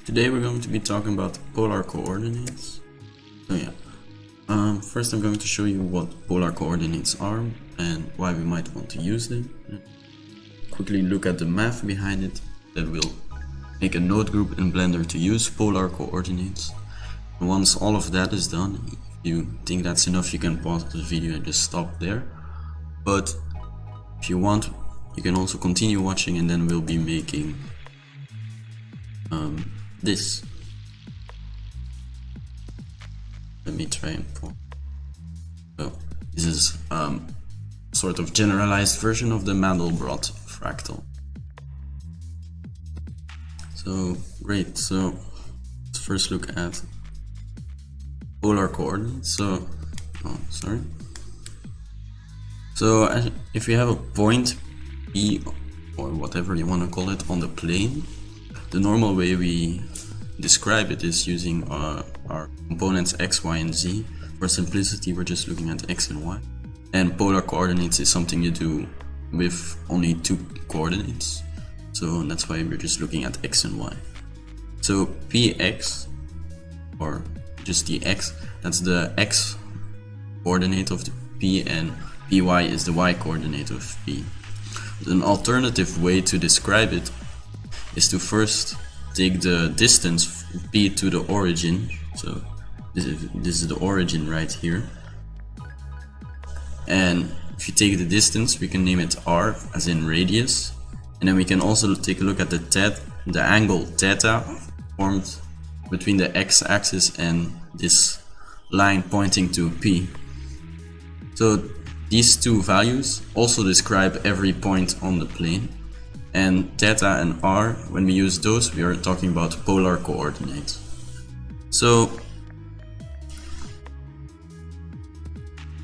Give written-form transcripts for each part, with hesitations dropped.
Today we're going to be talking about polar coordinates. So yeah, first I'm going to show you what polar coordinates are and why we might want to use them. Quickly look at the math behind it. Then we'll make a node group in Blender to use polar coordinates. And once all of that is done, if you think that's enough, you can pause the video and just stop there. But if you want, you can also continue watching, and then we'll be making this. Let me try and pull. So this is sort of generalized version of the Mandelbrot fractal. So great. So let's first look at polar coordinates. So if we have a point P, or whatever you want to call it, on the plane, the normal way we describe it is using our components x, y, and z. For simplicity, we're just looking at x and y. And polar coordinates is something you do with only two coordinates. So that's why we're just looking at x and y. So px, or just the x, that's the x coordinate of the p, and py is the y coordinate of p. An alternative way to describe it is to first take the distance p to the origin. So this is the origin right here, and if you take the distance, we can name it r, as in radius, and then we can also take a look at the angle theta formed between the x-axis and this line pointing to p. So these two values also describe every point on the plane. And theta and r, when we use those, we are talking about polar coordinates. So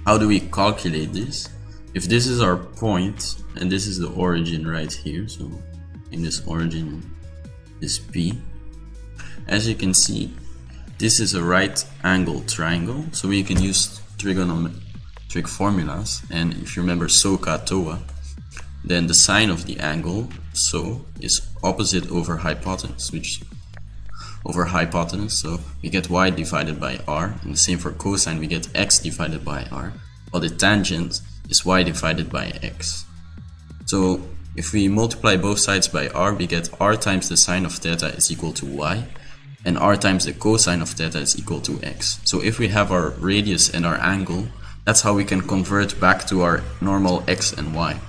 how do we calculate this? If this is our point and this is the origin right here, so in this origin is P, as you can see, this is a right angle triangle, so we can use trigonometric formulas. And if you remember SOHCAHTOA, TOA, then the sine of the angle, so, is opposite over hypotenuse, so we get y divided by r, and the same for cosine, we get x divided by r, while the tangent is y divided by x. So if we multiply both sides by r, we get r times the sine of theta is equal to y, and r times the cosine of theta is equal to x. So if we have our radius and our angle, that's how we can convert back to our normal x and y.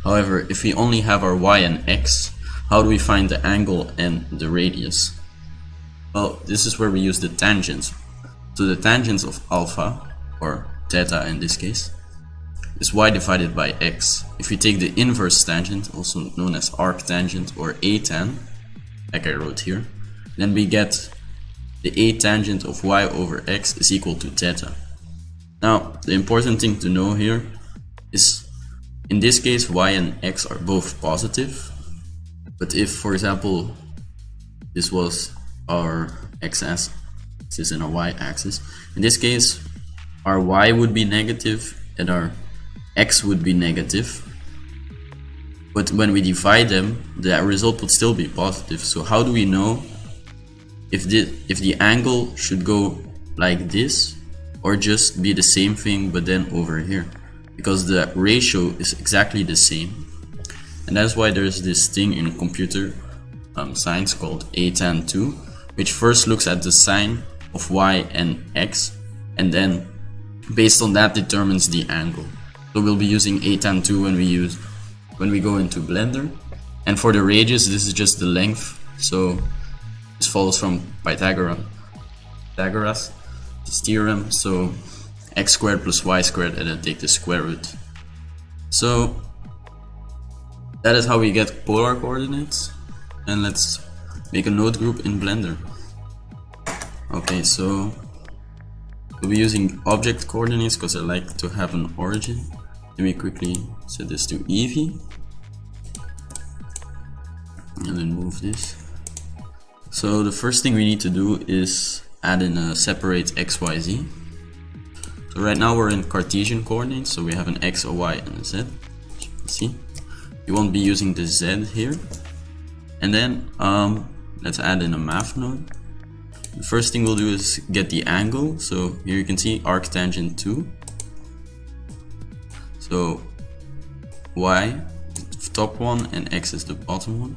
However, if we only have our y and x, how do we find the angle and the radius? Well, this is where we use the tangents. So the tangents of alpha, or theta in this case, is y divided by x. If we take the inverse tangent, also known as arctangent or atan, like I wrote here, then we get the atangent of y over x is equal to theta. Now, the important thing to know here is, in this case, y and x are both positive, but if, for example, this was our x-axis and our y-axis, in this case, our y would be negative and our x would be negative, but when we divide them, the result would still be positive. So how do we know if the angle should go like this, or just be the same thing but then over here? Because the ratio is exactly the same, and that's why there's this thing in computer science called atan2, which first looks at the sine of y and x, and then based on that determines the angle. So we'll be using atan2 when we go into Blender, and for the radius, this is just the length. So this follows from Pythagoras' theorem. So x squared plus y squared, and then take the square root. So that is how we get polar coordinates. And let's make a node group in Blender. Okay, so we'll be using object coordinates because I like to have an origin. Let me quickly set this to EV and then move this. So the first thing we need to do is add in a separate XYZ. So right now we're in Cartesian coordinates, so we have an x, a y, and a z. As you can see, you won't be using the z here. And then let's add in a math node. The first thing we'll do is get the angle. So here you can see arctangent 2. So y is the top one and x is the bottom one.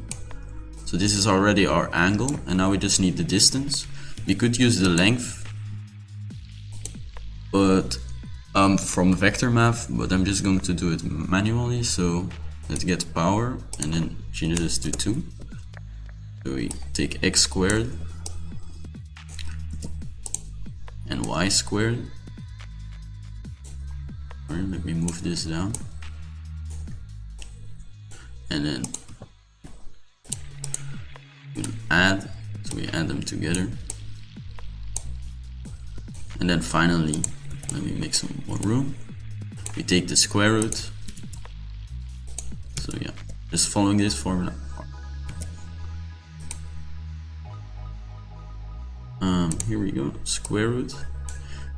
So this is already our angle, and now we just need the distance. We could use the length, but from vector math, but I'm just going to do it manually. So let's get power and then change this to 2. So we take x squared and y squared. Alright, let me move this down. And then we add, so we add them together. And then finally, let me make some more room. We take the square root. So yeah, just following this formula. Here we go, square root.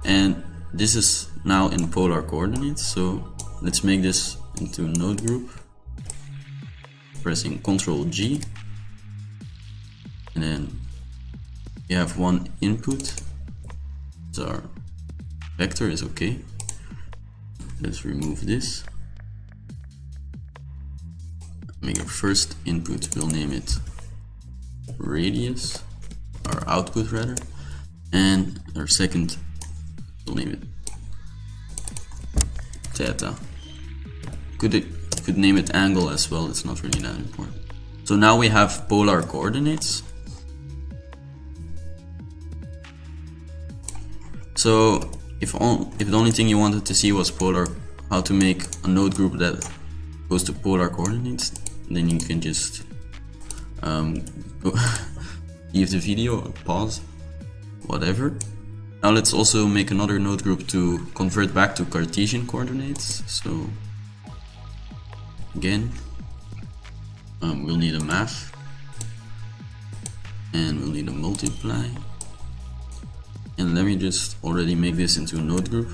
And this is now in polar coordinates. So let's make this into a node group. Pressing Ctrl G. And then you have one input. So our vector is okay. Let's remove this. Make our first input, we'll name it radius, our output rather, and our second, we'll name it theta. Could name it angle as well, it's not really that important. So now we have polar coordinates. So if the only thing you wanted to see was how to make a node group that goes to polar coordinates, then you can just leave the video or pause, whatever. Now let's also make another node group to convert back to Cartesian coordinates. So again, we'll need a math, and we'll need a multiply. And let me just already make this into a node group.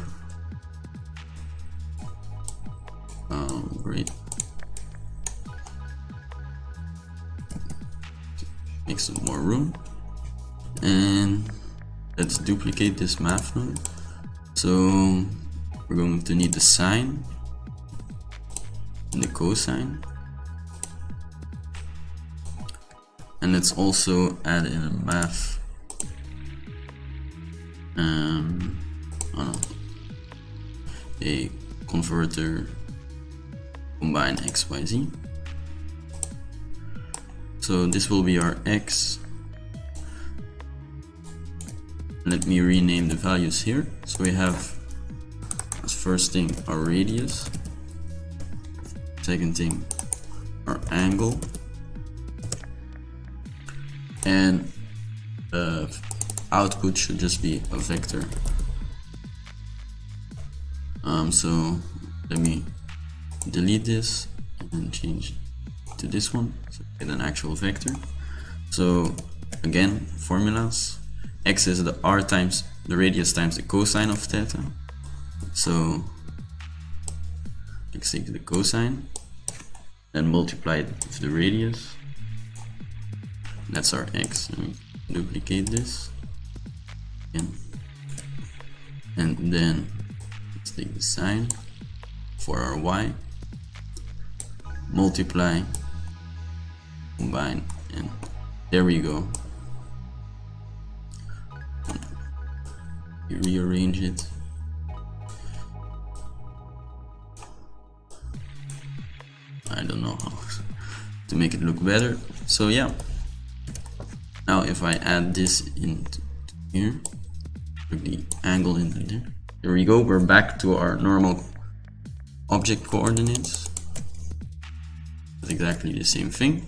Great. Make some more room. And let's duplicate this math node. So we're going to need the sine and the cosine. And let's also add in a math. A converter combine x, y, z. So this will be our x. Let me rename the values here. So we have as first thing our radius, second thing our angle, and output should just be a vector. So let me delete this and change to this one, so get an actual vector. So again, formulas. X is the r times the radius times the cosine of theta. So let's take the cosine, then multiply it with the radius. That's our x. Let me duplicate this again. And then let's take the sine for our y, multiply, combine, and there we go. You rearrange it. I don't know how to make it look better. So yeah. Now if I add this into here, put the angle into there. There we go, we're back to our normal object coordinates. It's exactly the same thing.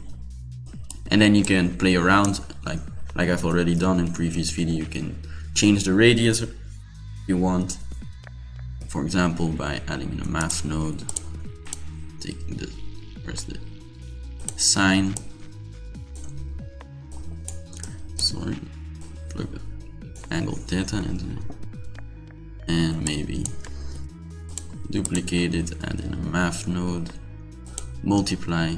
And then you can play around like I've already done in previous video. You can change the radius if you want. For example, by adding in a math node, taking the sine. Sorry, plug the angle theta into it, and maybe duplicate it, add in a math node, multiply,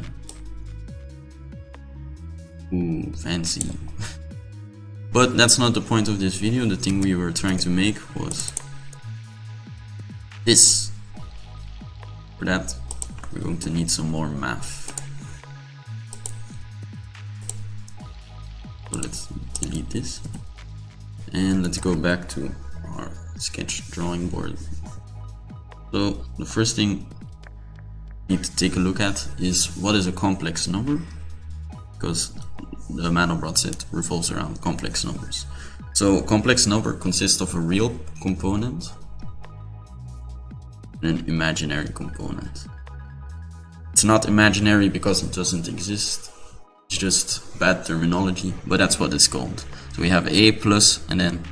Ooh, fancy. But that's not the point of this video. The thing we were trying to make was this. For that, we're going to need some more math. So let's delete this. And let's go back to our sketch drawing board. So the first thing we need to take a look at is what is a complex number, because the Mandelbrot set revolves around complex numbers. So a complex number consists of a real component and an imaginary component. It's not imaginary because it doesn't exist. It's just bad terminology, but that's what it's called. So we have a plus, and then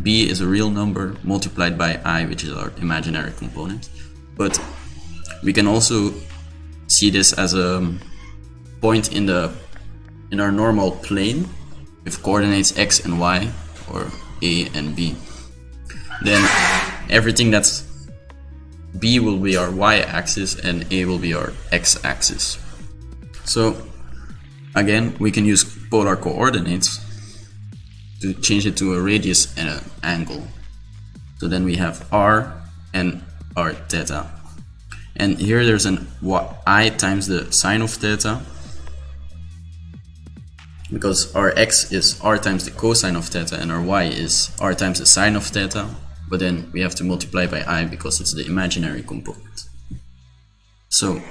b is a real number multiplied by I, which is our imaginary component. But we can also see this as a point in our normal plane with coordinates x and y, or a and b. Then everything that's b will be our y-axis and a will be our x-axis. So again, we can use polar coordinates to change it to a radius and an angle. So then we have r and r theta. And here there's an I times the sine of theta, because our x is r times the cosine of theta and our y is r times the sine of theta. But then we have to multiply by I because it's the imaginary component. So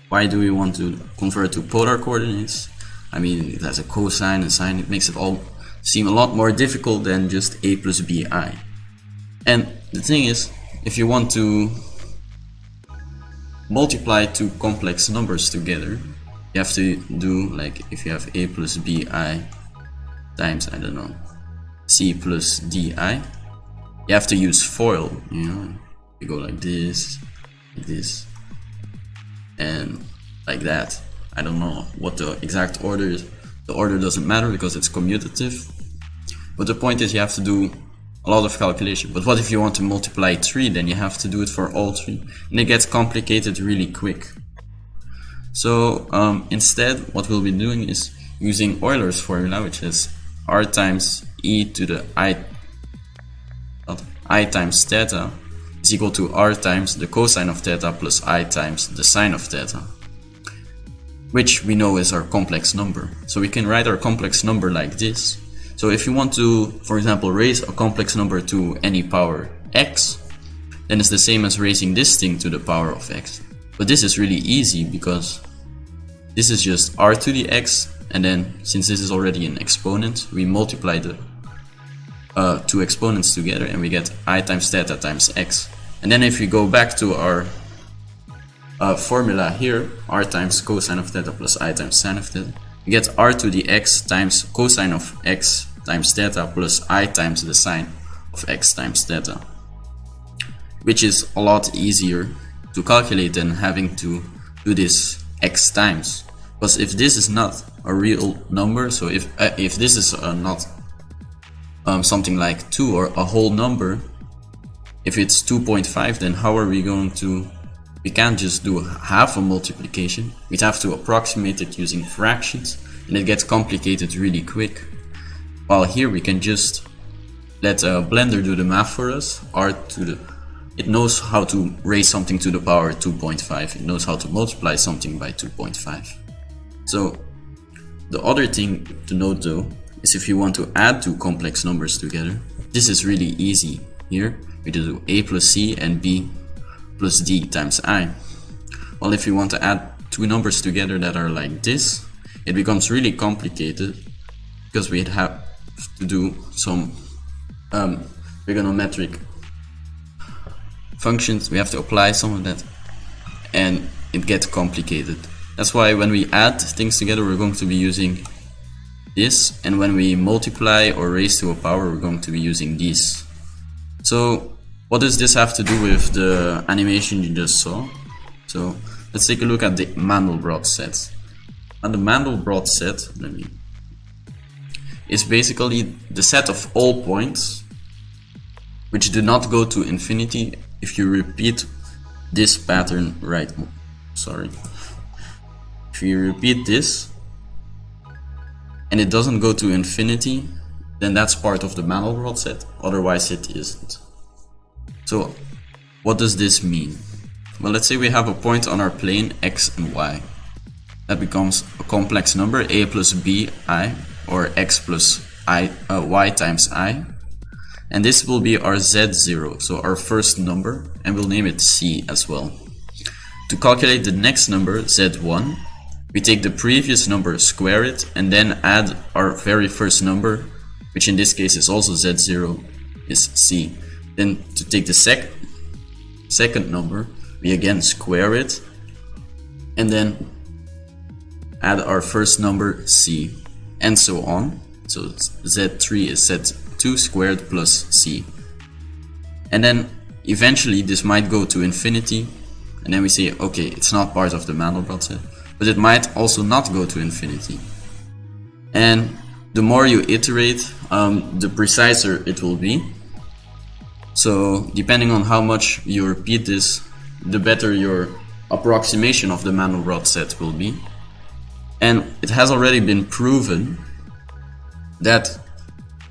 why do we want to convert to polar coordinates? I mean, it has a cosine and sine. It makes it all seem a lot more difficult than just a plus bi. And the thing is, if you want to multiply two complex numbers together, you have to do, like, if you have a plus bi times, I don't know, c plus di, you have to use FOIL, you know. You go like this, and like that. I don't know what the exact order is. The order doesn't matter because it's commutative. But the point is, you have to do a lot of calculation. But what if you want to multiply 3? Then you have to do it for all 3. And it gets complicated really quick. So instead, what we'll be doing is using Eulers Formula, which is r times e to the I times theta is equal to r times the cosine of theta plus I times the sine of theta, which we know is our complex number. So we can write our complex number like this. So if you want to, for example, raise a complex number to any power x, then it's the same as raising this thing to the power of x. But this is really easy because this is just r to the x, and then since this is already an exponent, we multiply the two exponents together and we get I times theta times x. And then if we go back to our formula here, r times cosine of theta plus I times sine of theta, we get r to the x times cosine of x times theta plus I times the sine of x times theta, which is a lot easier to calculate than having to do this x times. Because if this is not a real number, so if this is not something like 2 or a whole number, if it's 2.5, then how are we going to, we can't just do half a multiplication, we'd have to approximate it using fractions, and it gets complicated really quick. While here we can just let Blender do the math for us. It knows how to raise something to the power 2.5, it knows how to multiply something by 2.5. So the other thing to note though is if you want to add two complex numbers together, this is really easy. Here we do a plus c and b plus d times I. Well, if you want to add two numbers together that are like this, it becomes really complicated because we'd have to do some trigonometric functions. We have to apply some of that and it gets complicated. That's why when we add things together, we're going to be using this, and when we multiply or raise to a power, we're going to be using these. So what does this have to do with the animation you just saw? So let's take a look at the Mandelbrot set. And the Mandelbrot set is basically the set of all points which do not go to infinity if you repeat this pattern if you repeat this and it doesn't go to infinity, then that's part of the Mandelbrot set, otherwise it isn't. So what does this mean? Well, let's say we have a point on our plane x and y. That becomes a complex number, a plus b I, or x plus y times I. And this will be our z0, so our first number, and we'll name it c as well. To calculate the next number, z1, we take the previous number, square it, and then add our very first number, which in this case is also z0, is c. Then to take the second number, we again square it, and then add our first number, c, and so on. So z3 is z2 squared plus c. And then eventually this might go to infinity, and then we say, okay, it's not part of the Mandelbrot set, but it might also not go to infinity. And the more you iterate, the preciser it will be. So depending on how much you repeat this, the better your approximation of the Mandelbrot set will be. And it has already been proven that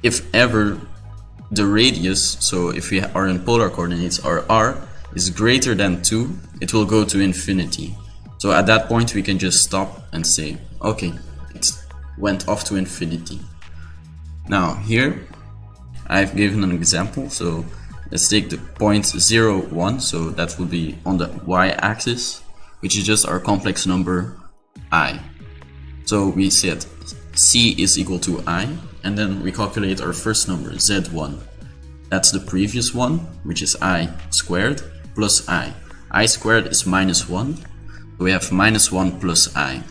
if ever the radius, so if we are in polar coordinates, our r is greater than 2, it will go to infinity. So at that point we can just stop and say, okay, it went off to infinity. Now here I've given an example, so let's take the point 0, 1, so that will be on the y-axis, which is just our complex number I. So we said c is equal to I, and then we calculate our first number, z1. That's the previous one, which is I squared plus I. I squared is minus 1, so we have minus 1 plus I.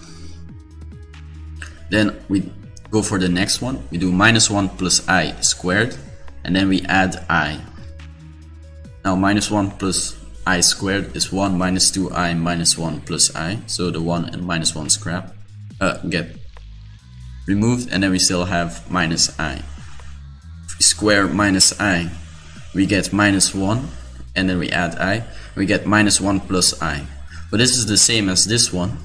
Then we go for the next one, we do minus 1 plus I squared, and then we add I. Now minus 1 plus I squared is 1 minus 2I minus 1 plus I, so the 1 and minus 1 get removed, and then we still have minus I. If we square minus I, we get minus 1, and then we add I, we get minus 1 plus I. But this is the same as this one,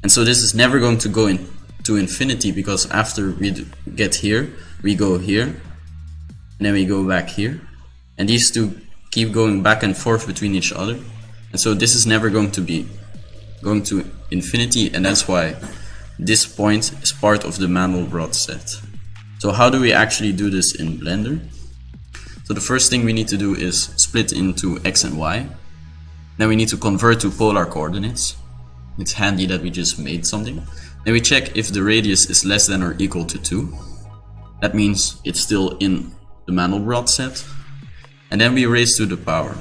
and so this is never going to go to infinity, because after we get here, we go here, and then we go back here, and these two keep going back and forth between each other, and so this is never going to be going to infinity, and that's why this point is part of the Mandelbrot set. So how do we actually do this in Blender? So the first thing we need to do is split into x and y. Then we need to convert to polar coordinates. It's handy that we just made something. Then we check if the radius is less than or equal to 2. That means it's still in the Mandelbrot set. And then we raise to the power.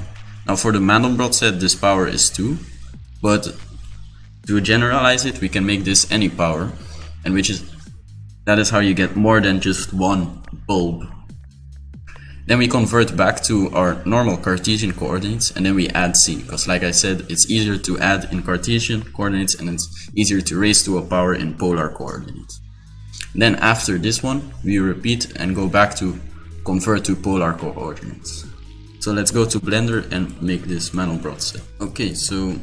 Now for the Mandelbrot set, this power is 2, but to generalize it, we can make this any power, and that is how you get more than just one bulb. Then we convert back to our normal Cartesian coordinates, and then we add c, because like I said, it's easier to add in Cartesian coordinates and it's easier to raise to a power in polar coordinates. Then after this one, we repeat and go back to convert to polar coordinates. So let's go to Blender and make this Mandelbrot set. Okay, so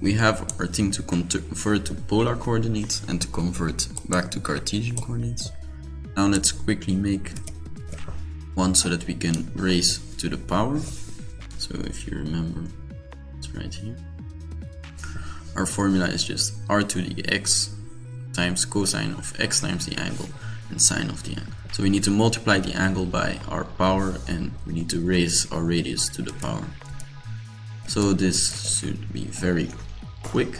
we have our thing to convert to polar coordinates and to convert back to Cartesian coordinates. Now let's quickly make one so that we can raise to the power. So if you remember, it's right here. Our formula is just r to the x times cosine of x times the angle and sine of the angle. So we need to multiply the angle by our power, and we need to raise our radius to the power. So this should be very quick.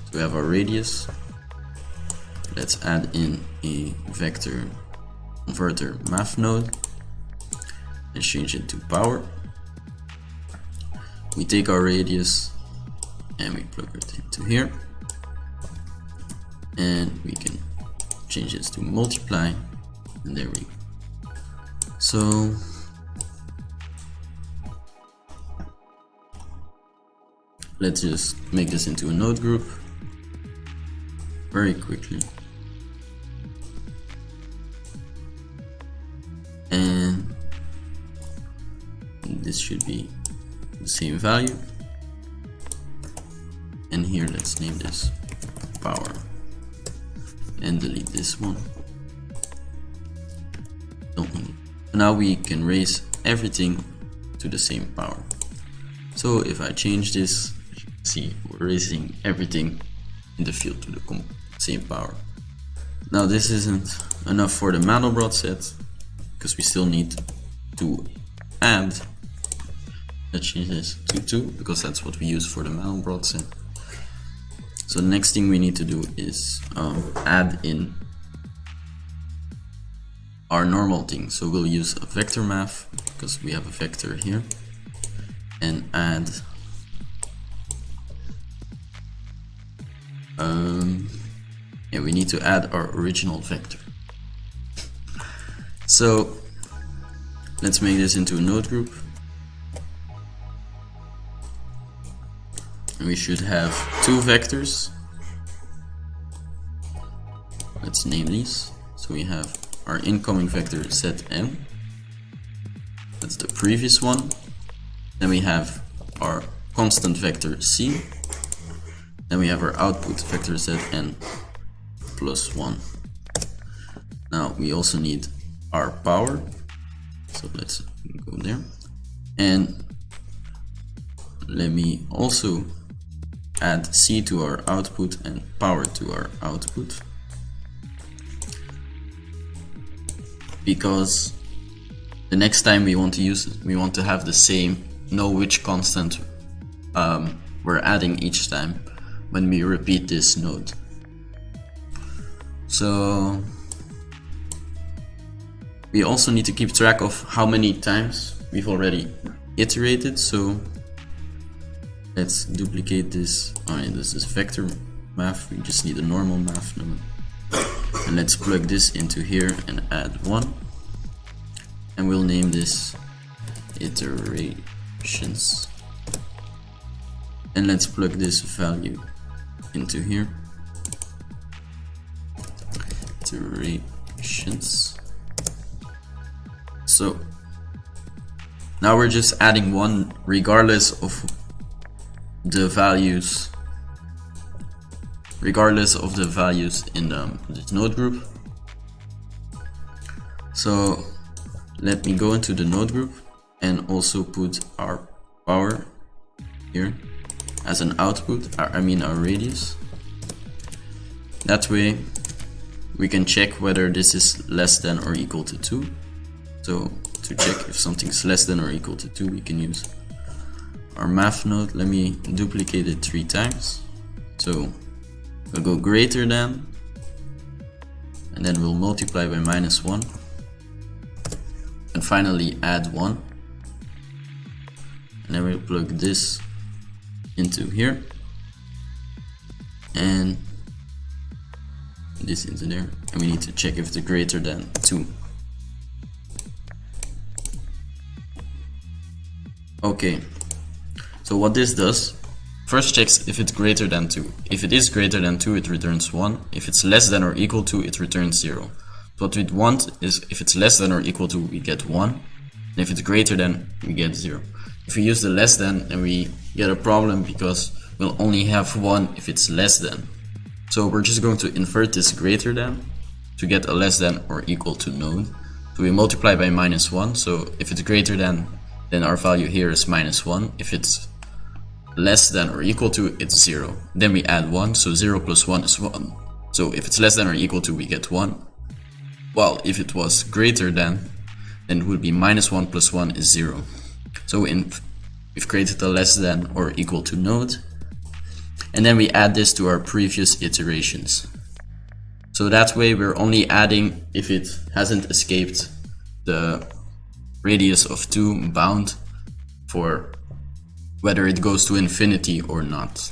So we have our radius. Let's add in a vector converter math node and change it to power. We take our radius and we plug it into here, and we can change this to multiply, and there we go. So let's just make this into a node group very quickly. And this should be the same value. And here let's name this power. and delete this one. Don't need it. Now we can raise everything to the same power. So if I change this, you can see we're raising everything in the field to the same power. Now this isn't enough for the Mandelbrot set, because we still need to add, let's change this to 2, because that's what we use for the Mandelbrot set. So the next thing we need to do is add in our normal thing. So we'll use a vector math, because we have a vector here, and add yeah, we need to add our original vector. So let's make this into a node group, and we should have 2 vectors. Let's name these. So we have our incoming vector set m, that's the previous one. Then we have our constant vector c. Then we have our output vector zn plus 1. Now we also need our power, so let's go there. And let me also add c to our output and power to our output, because the next time we want to use it, we want to have the same, know which constant we're adding each time when we repeat this node. So we also need to keep track of how many times we've already iterated. So let's duplicate this. This is vector math, we just need a normal math node. And let's plug this into here and add 1. And we'll name this iterations. And let's plug this value into here. Iterations. So now we're just adding 1 regardless of the values, in this node group. So let me go into the node group and also put our power here as an output, our radius. That way we can check whether this is less than or equal to 2. So to check if something's less than or equal to 2, we can use our math node. Let me duplicate it 3 times. So we'll go greater than, and then we'll multiply by -1, and finally add 1. And then we'll plug this into here and this into there, and we need to check if it's greater than 2. Okay, so what this does, first checks if it's greater than 2. If it is greater than 2, it returns 1. If it's less than or equal to, it returns 0. What we'd want is if it's less than or equal to, we get 1. And if it's greater than, we get 0. If we use the less than, then we get a problem because we'll only have 1 if it's less than. So we're just going to invert this greater than to get a less than or equal to node. So we multiply by -1. So if it's greater than, then our value here is -1. If it's less than or equal to, it's 0. Then we add 1, so 0 plus 1 is 1. So if it's less than or equal to, we get 1. Well, if it was greater than, then it would be -1 plus 1 is 0. So we've created a less than or equal to node. And then we add this to our previous iterations. So that way we're only adding if it hasn't escaped the radius of 2 bound for whether it goes to infinity or not.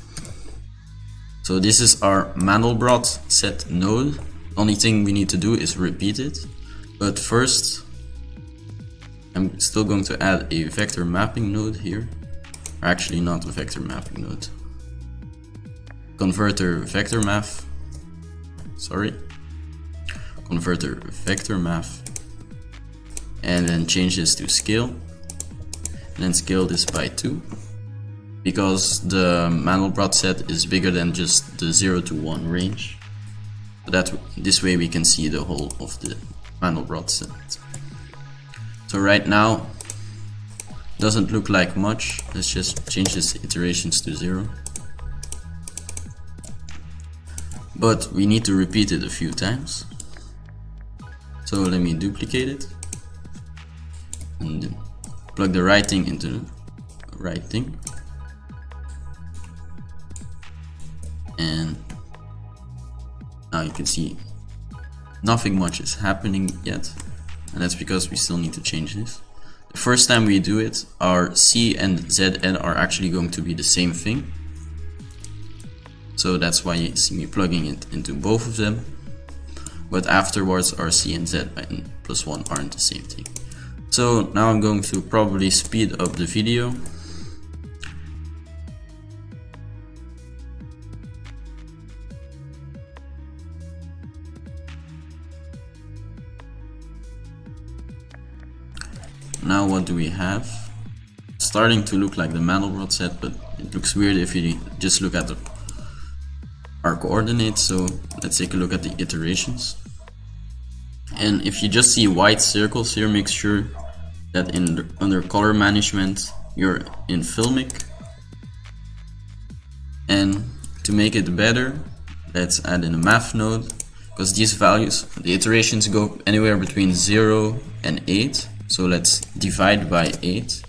So this is our Mandelbrot set node. Only thing we need to do is repeat it. But first, I'm still going to add a vector mapping node here. Or actually not a vector mapping node. Converter vector math. Converter vector math. And then change this to scale. And then scale this by 2. Because the Mandelbrot set is bigger than just the 0 to 1 range. So that this way we can see the whole of the Mandelbrot set. So right now doesn't look like much. Let's just change this iterations to 0. But we need to repeat it a few times. So let me duplicate it and then plug the right thing into the right thing. And now you can see nothing much is happening yet, and that's because we still need to change this. The first time we do it, our C and ZN are actually going to be the same thing. So that's why you see me plugging it into both of them. But afterwards our C and ZN plus 1 aren't the same thing. So now I'm going to probably speed up the video. Now what do we have? It's starting to look like the Mandelbrot set, but it looks weird if you just look at our coordinates. So let's take a look at the iterations. And if you just see white circles here, make sure that under color management you're in filmic. And to make it better, let's add in a math node, because these values, the iterations go anywhere between 0 and 8. So let's divide by 8,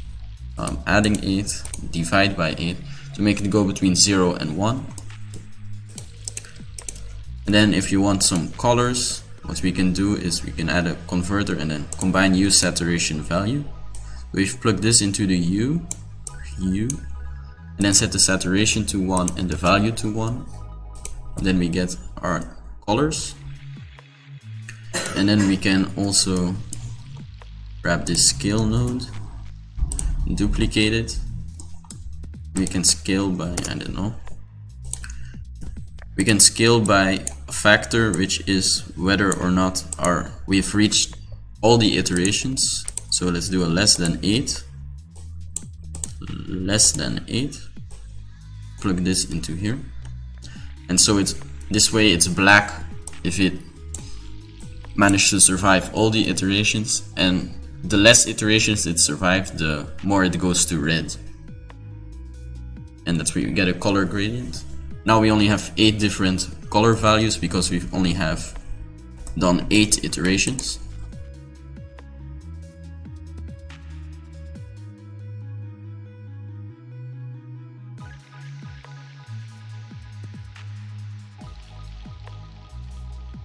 adding 8, divide by 8 to make it go between 0 and 1. And then if you want some colors, what we can do is we can add a converter and then combine use saturation value. We've plugged this into the U, and then set the saturation to 1 and the value to 1. And then we get our colors. And then we can also grab this scale node, duplicate it. We can scale by, I don't know. We can scale by a factor, which is whether or not we've reached all the iterations. So let's do a less than 8. Less than 8. Plug this into here. And so it's this way it's black if it managed to survive all the iterations, and the less iterations it survived, the more it goes to red. And that's where you get a color gradient. Now we only have 8 different color values because we only have done 8 iterations.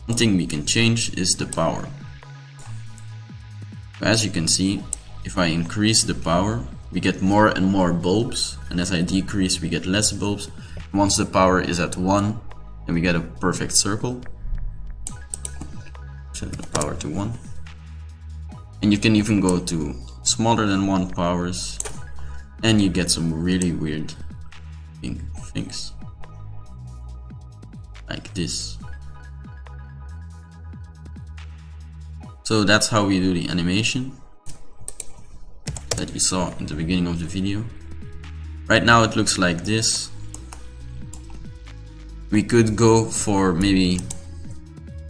One thing we can change is the power. As you can see, if I increase the power, we get more and more bulbs, and as I decrease, we get less bulbs. Once the power is at 1, then we get a perfect circle. Set the power to 1. And you can even go to smaller than 1 powers, and you get some really weird things. Like this. So that's how we do the animation that you saw in the beginning of the video. Right now it looks like this. We could go for maybe,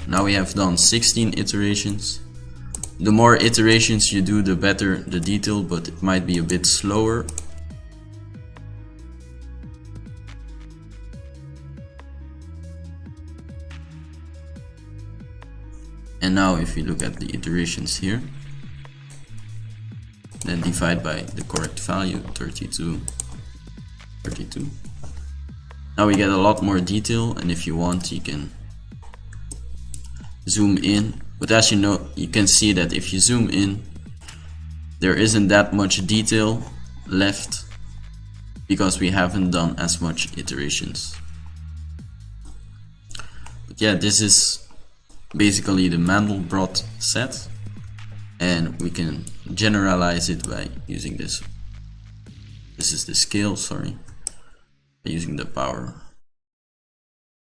now we have done 16 iterations. The more iterations you do, the better the detail, but it might be a bit slower. And now if you look at the iterations here, then divide by the correct value, 32. Now we get a lot more detail, and if you want you can zoom in, but as you know, you can see that if you zoom in, there isn't that much detail left because we haven't done as much iterations. But yeah, this is basically the Mandelbrot set, and we can generalize it by using this. This is the scale, sorry, by using the power.